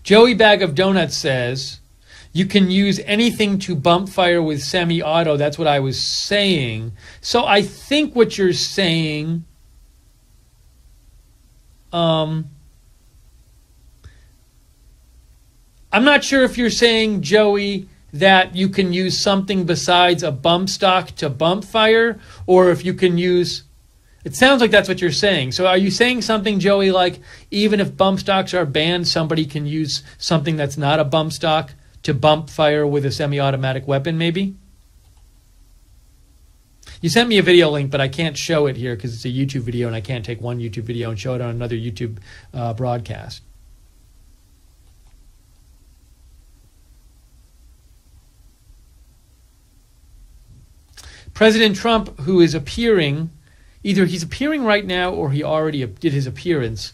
O: Joey Bag of Donuts says, you can use anything to bump fire with semi-auto. That's what I was saying. So I think what you're saying, I'm not sure if you're saying, Joey, that you can use something besides a bump stock to bump fire, or if you can use... It sounds like that's what you're saying. So are you saying something, Joey, like even if bump stocks are banned, somebody can use something that's not a bump stock to bump fire with a semi-automatic weapon, maybe? You sent me a video link, but I can't show it here because it's a YouTube video, and I can't take one YouTube video and show it on another YouTube broadcast. President Trump, who is appearing... Either he's appearing right now or he already did his appearance,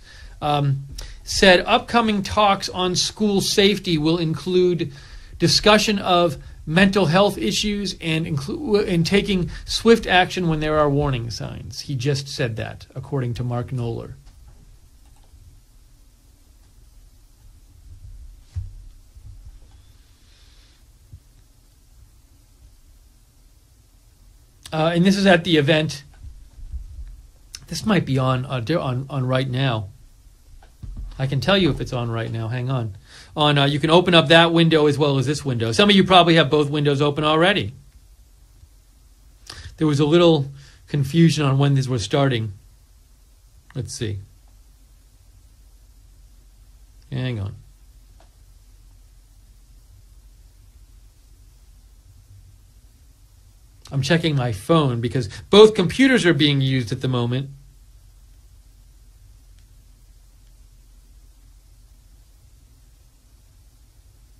O: said upcoming talks on school safety will include discussion of mental health issues and taking swift action when there are warning signs. He just said that, according to Mark Knoller. And this is at the event. This might be on right now. I can tell you if it's on right now. Hang on. You can open up that window as well as this window. Some of you probably have both windows open already. There was a little confusion on when these were starting. Let's see. Hang on. I'm checking my phone because both computers are being used at the moment.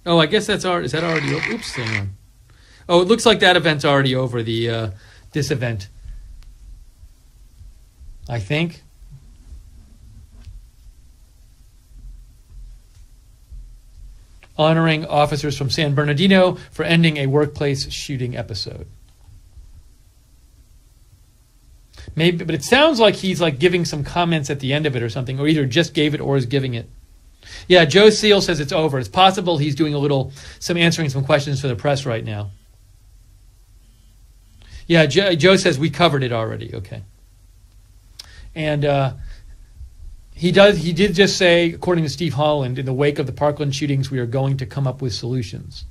O: Oh, I guess that's already, is that already over? Oops, hang on. Oh, it looks like that event's already over, this event. I think. Honoring officers from San Bernardino for ending a workplace shooting episode. Maybe, but it sounds like he's like giving some comments at the end of it or something, or either just gave it or is giving it. Yeah, Joe Seal says it's over. It's possible he's doing answering some questions for the press right now. Yeah, Joe says we covered it already. Okay. And he did just say, according to Steve Holland, in the wake of the Parkland shootings, we are going to come up with solutions.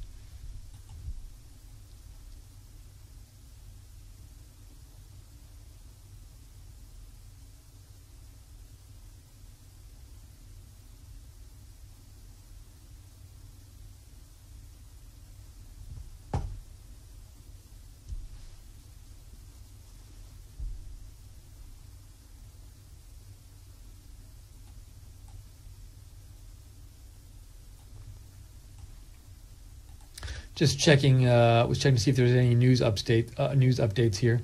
O: Just checking, was checking to see if there's any news updates here.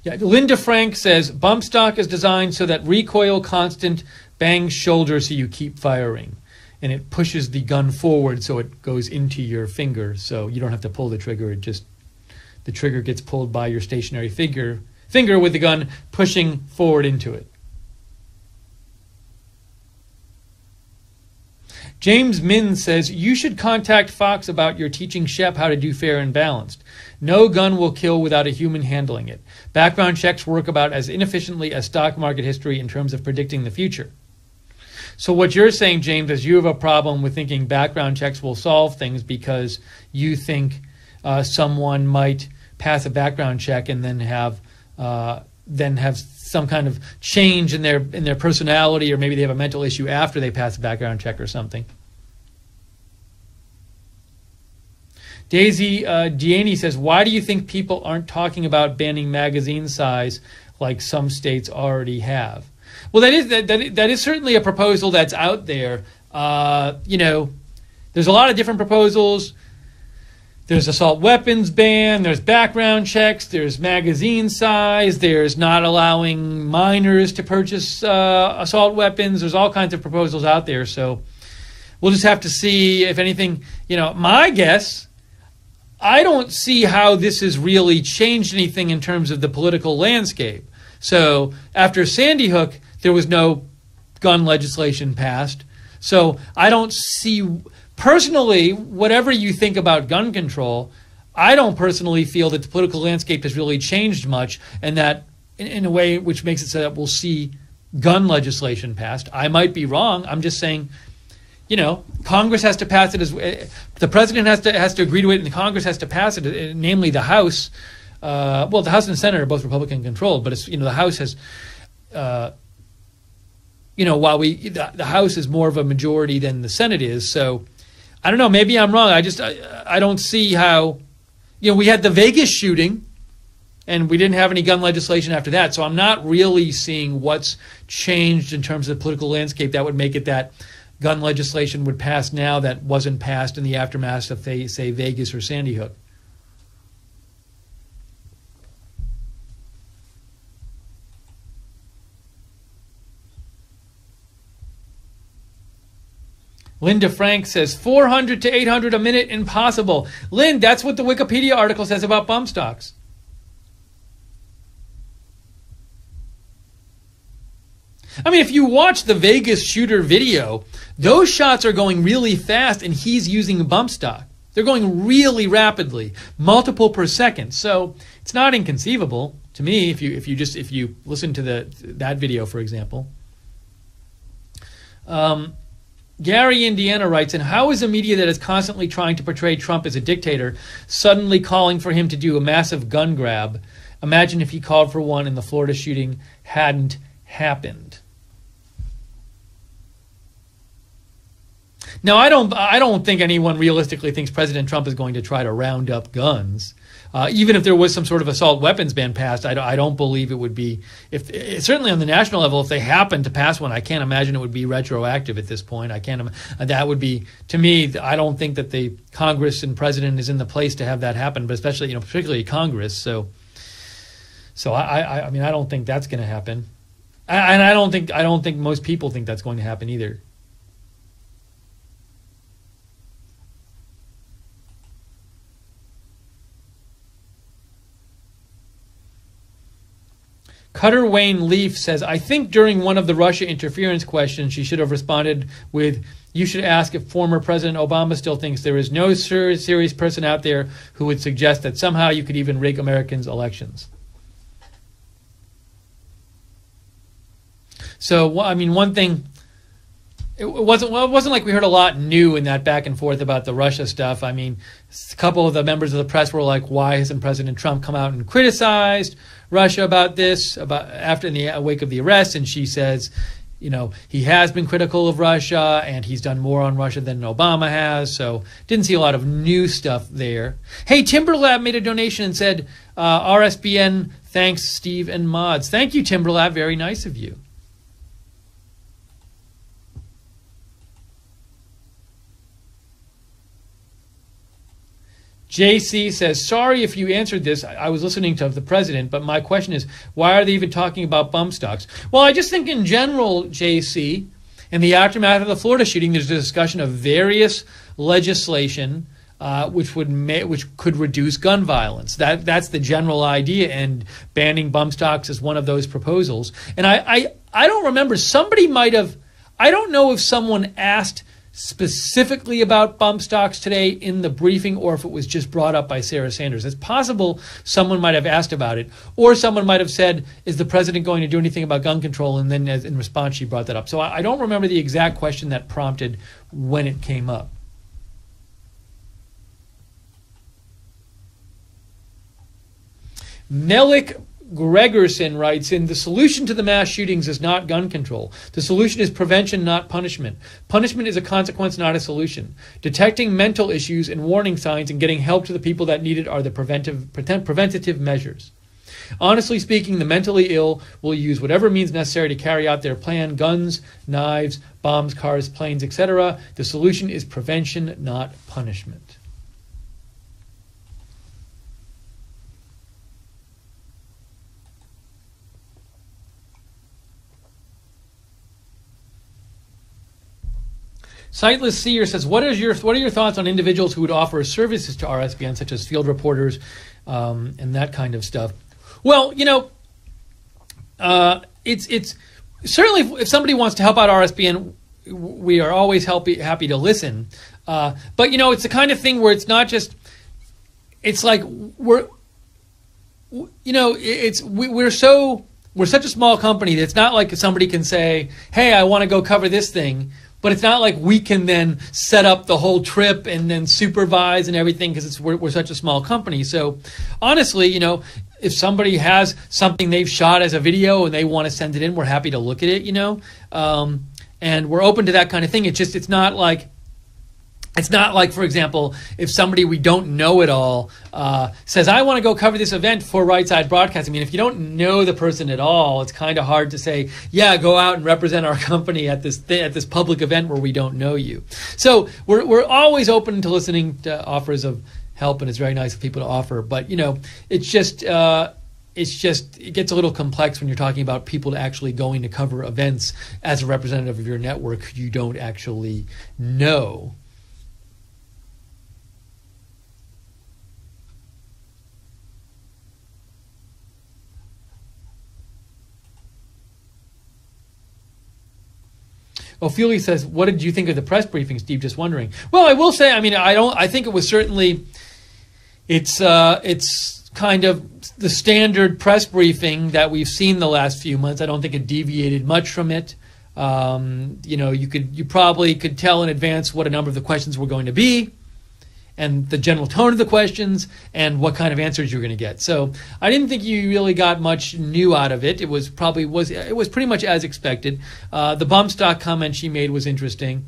O: Yeah, Linda Frank says bump stock is designed so that recoil constant bangs shoulder so you keep firing, and it pushes the gun forward so it goes into your finger, so you don't have to pull the trigger. The trigger gets pulled by your stationary finger with the gun pushing forward into it. James Min says, you should contact Fox about your teaching Shep how to do fair and balanced. No gun will kill without a human handling it. Background checks work about as inefficiently as stock market history in terms of predicting the future. So what you're saying, James, is you have a problem with thinking background checks will solve things because you think someone might pass a background check and then have some kind of change in their personality, or maybe they have a mental issue after they pass a background check or something. Daisy Deaney says, why do you think people aren't talking about banning magazine size like some states already have? Well, that is certainly a proposal that's out there. There's a lot of different proposals. There's assault weapons ban, there's background checks, there's magazine size, there's not allowing minors to purchase assault weapons. There's all kinds of proposals out there. So we'll just have to see if anything, my guess, I don't see how this has really changed anything in terms of the political landscape. So after Sandy Hook, there was no gun legislation passed. So I don't see... Personally, whatever you think about gun control, I don't personally feel that the political landscape has really changed much, and that in a way which makes it so that we'll see gun legislation passed. I might be wrong. I'm just saying, Congress has to pass it. The president has to agree to it, and the Congress has to pass it. Namely, the House. The House and the Senate are both Republican controlled, but it's the House has. While the House is more of a majority than the Senate is, so. I don't know. Maybe I'm wrong. I don't see how, we had the Vegas shooting and we didn't have any gun legislation after that. So I'm not really seeing what's changed in terms of the political landscape that would make it that gun legislation would pass now that wasn't passed in the aftermath of, say, Vegas or Sandy Hook. Linda Frank says 400 to 800 a minute, impossible. Lynn, that's what the Wikipedia article says about bump stocks. I mean, if you watch the Vegas shooter video, those shots are going really fast and he's using bump stock. They're going really rapidly, multiple per second. So it's not inconceivable to me if you listen to that video, for example. Gary, Indiana writes, and how is a media that is constantly trying to portray Trump as a dictator suddenly calling for him to do a massive gun grab? Imagine if he called for one and the Florida shooting hadn't happened. Now, I don't think anyone realistically thinks President Trump is going to try to round up guns. Even if there was some sort of assault weapons ban passed, I don't believe it would be. Certainly on the national level, if they happen to pass one, I can't imagine it would be retroactive at this point. That would be, to me, I don't think that the Congress and President is in the place to have that happen, but especially, particularly Congress. So I mean, I don't think that's going to happen, and I don't think most people think that's going to happen either. Cutter Wayne Leaf says, I think during one of the Russia interference questions, she should have responded with, you should ask if former President Obama still thinks there is no serious person out there who would suggest that somehow you could even rig Americans' elections. So, I mean, one thing, it wasn't like we heard a lot new in that back and forth about the Russia stuff. I mean, a couple of the members of the press were like, why hasn't President Trump come out and criticized Russia about this, after in the wake of the arrest? And she says, he has been critical of Russia and he's done more on Russia than Obama has. So didn't see a lot of new stuff there. Hey, Timberlab made a donation and said, RSBN, thanks Steve and Mods. Thank you, Timberlab. Very nice of you. JC says, sorry if you answered this. I was listening to the president, but my question is, why are they even talking about bump stocks? Well, I just think in general, JC, in the aftermath of the Florida shooting, there's a discussion of various legislation which could reduce gun violence. That's the general idea, and banning bump stocks is one of those proposals. And I don't remember, somebody might have, I don't know if someone asked specifically about bump stocks today in the briefing, or if it was just brought up by Sarah Sanders. It's possible someone might have asked about it, or someone might have said, is the president going to do anything about gun control? And then in response, she brought that up. So I don't remember the exact question that prompted when it came up. Melik Gregerson writes in, the solution to the mass shootings is not gun control. The solution is prevention, not punishment. Punishment is a consequence, not a solution. Detecting mental issues and warning signs and getting help to the people that need it are the preventative measures. Honestly speaking, the mentally ill will use whatever means necessary to carry out their plan: guns, knives, bombs, cars, planes, etc. The solution is prevention, not punishment. Sightless Seer says, what are your thoughts on individuals who would offer services to RSBN, such as field reporters and that kind of stuff? Well, it's certainly, if somebody wants to help out RSBN, we are always happy to listen. But it's the kind of thing where it's not just, it's like we're such a small company that it's not like somebody can say, hey, I want to go cover this thing. But it's not like we can then set up the whole trip and then supervise and everything, because we're such a small company. So honestly, if somebody has something they've shot as a video and they want to send it in, we're happy to look at it, and we're open to that kind of thing. It's not like, for example, if somebody we don't know at all says, I want to go cover this event for Right Side Broadcasting. I mean, if you don't know the person at all, it's kind of hard to say, yeah, go out and represent our company at this public event where we don't know you. So we're always open to listening to offers of help, and it's very nice of people to offer. But, it gets a little complex when you're talking about people actually going to cover events as a representative of your network who you don't actually know. Ophelia says, what did you think of the press briefing, Steve? Just wondering. Well, I will say, I think it was certainly, it's kind of the standard press briefing that we've seen the last few months. I don't think it deviated much from it. You probably could tell in advance what a number of the questions were going to be, and the general tone of the questions, and what kind of answers you're going to get. So I didn't think you really got much new out of it. It was pretty much as expected. The bump stock comment she made was interesting.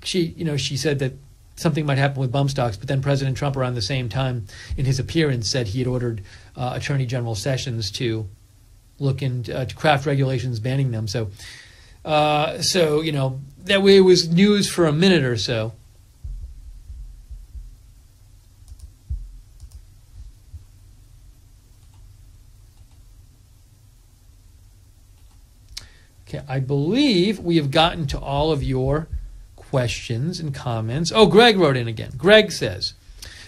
O: She said that something might happen with bump stocks, but then President Trump, around the same time in his appearance, said he had ordered Attorney General Sessions to look into to craft regulations banning them. So that way it was news for a minute or so. Okay, I believe we have gotten to all of your questions and comments. Oh, Greg wrote in again. Greg says,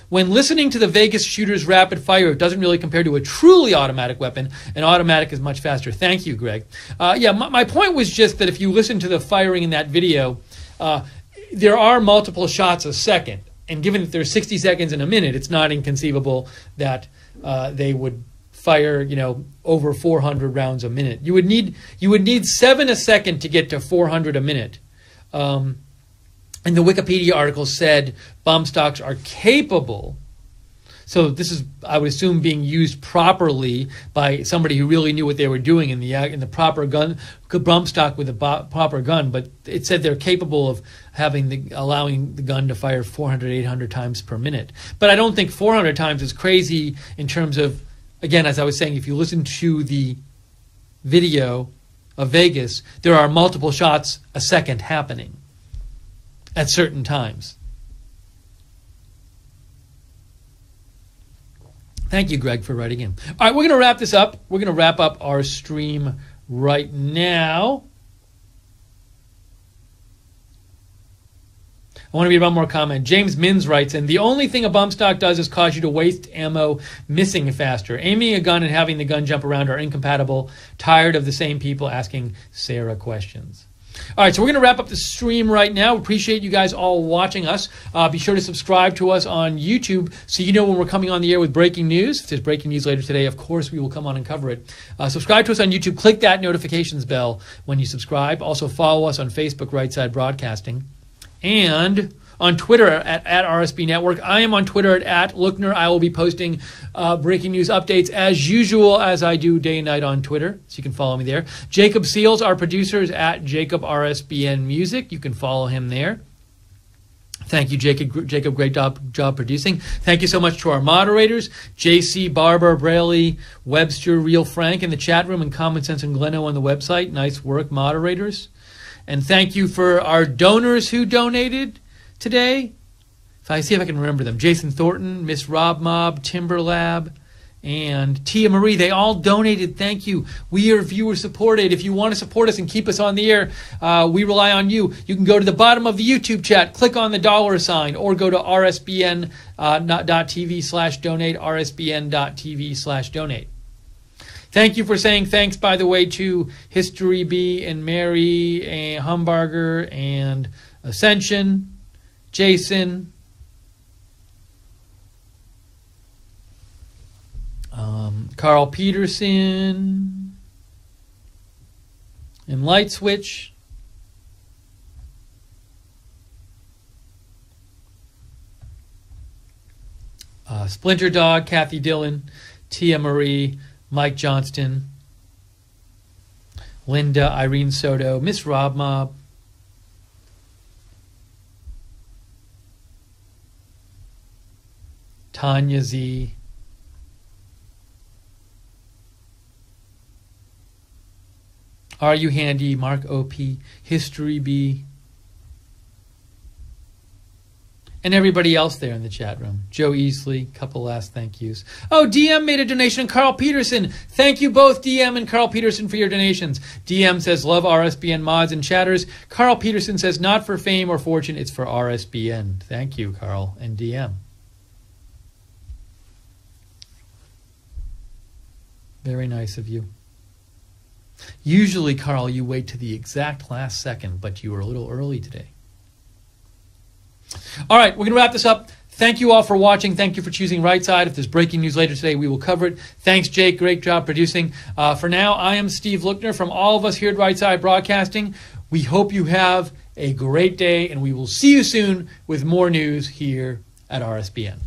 O: when listening to the Vegas shooter's rapid fire, it doesn't really compare to a truly automatic weapon. An automatic is much faster. Thank you, Greg. My point was just that if you listen to the firing in that video, there are multiple shots a second. And given that there's 60 seconds in a minute, it's not inconceivable that they would fire, over 400 rounds a minute. You would need 7 a second to get to 400 a minute. And the Wikipedia article said bump stocks are capable. So this is, I would assume, being used properly by somebody who really knew what they were doing in the proper gun, bump stock with a proper gun. But it said they're capable of allowing the gun to fire 400, 800 times per minute. But I don't think 400 times is crazy in terms of, again, as I was saying, if you listen to the video of Vegas, there are multiple shots a second happening at certain times. Thank you, Greg, for writing in. All right, we're going to wrap this up. We're going to wrap up our stream right now. I want to read one more comment. James Mins writes in, the only thing a bump stock does is cause you to waste ammo missing faster. Aiming a gun and having the gun jump around are incompatible. Tired of the same people asking Sarah questions. All right, so we're going to wrap up the stream right now. Appreciate you guys all watching us. Be sure to subscribe to us on YouTube so you know when we're coming on the air with breaking news. If there's breaking news later today, of course, we will come on and cover it. Subscribe to us on YouTube. Click that notifications bell when you subscribe. Also follow us on Facebook, Right Side Broadcasting. And on Twitter at RSB Network. I am on Twitter at Lookner. I will be posting breaking news updates as usual, as I do day and night on Twitter, so you can follow me there. Jacob Seals, our producer, is at Jacob RSBN Music. You can follow him there. Thank you, Jacob. Jacob, great job producing. Thank you so much to our moderators, JC, Barber, Braley, Webster, Real Frank in the chat room, and Common Sense and Gleno on the website. Nice work, moderators. And thank you for our donors who donated today. If I see if I can remember them. Jason Thornton, Miss Rob Mob, Timber Lab, and Tia Marie. They all donated. Thank you. We are viewer supported. If you want to support us and keep us on the air, we rely on you. You can go to the bottom of the YouTube chat, click on the $sign, or go to rsbn.tv/donate, rsbn.tv/donate. Thank you for saying thanks, by the way, to History B and Mary and Humbarger and Ascension, Jason, Carl Peterson, and Light Switch. Splinter Dog, Kathy Dillon, Tia Marie, Mike Johnston, Linda, Irene Soto, Miss Rob Mob, Tanya Z, Are You Handy, Mark O.P., History B, and everybody else there in the chat room. Joe Easley, couple last thank yous. Oh, DM made a donation. Carl Peterson. Thank you both, DM and Carl Peterson, for your donations. DM says, love RSBN mods and chatters. Carl Peterson says, not for fame or fortune, it's for RSBN. Thank you, Carl and DM. Very nice of you. Usually, Carl, you wait to the exact last second, but you were a little early today. All right, we're going to wrap this up. Thank you all for watching. Thank you for choosing Right Side. If there's breaking news later today, we will cover it. Thanks, Jake. Great job producing. For now, I am Steve Lookner from all of us here at Right Side Broadcasting. We hope you have a great day, and we will see you soon with more news here at RSBN.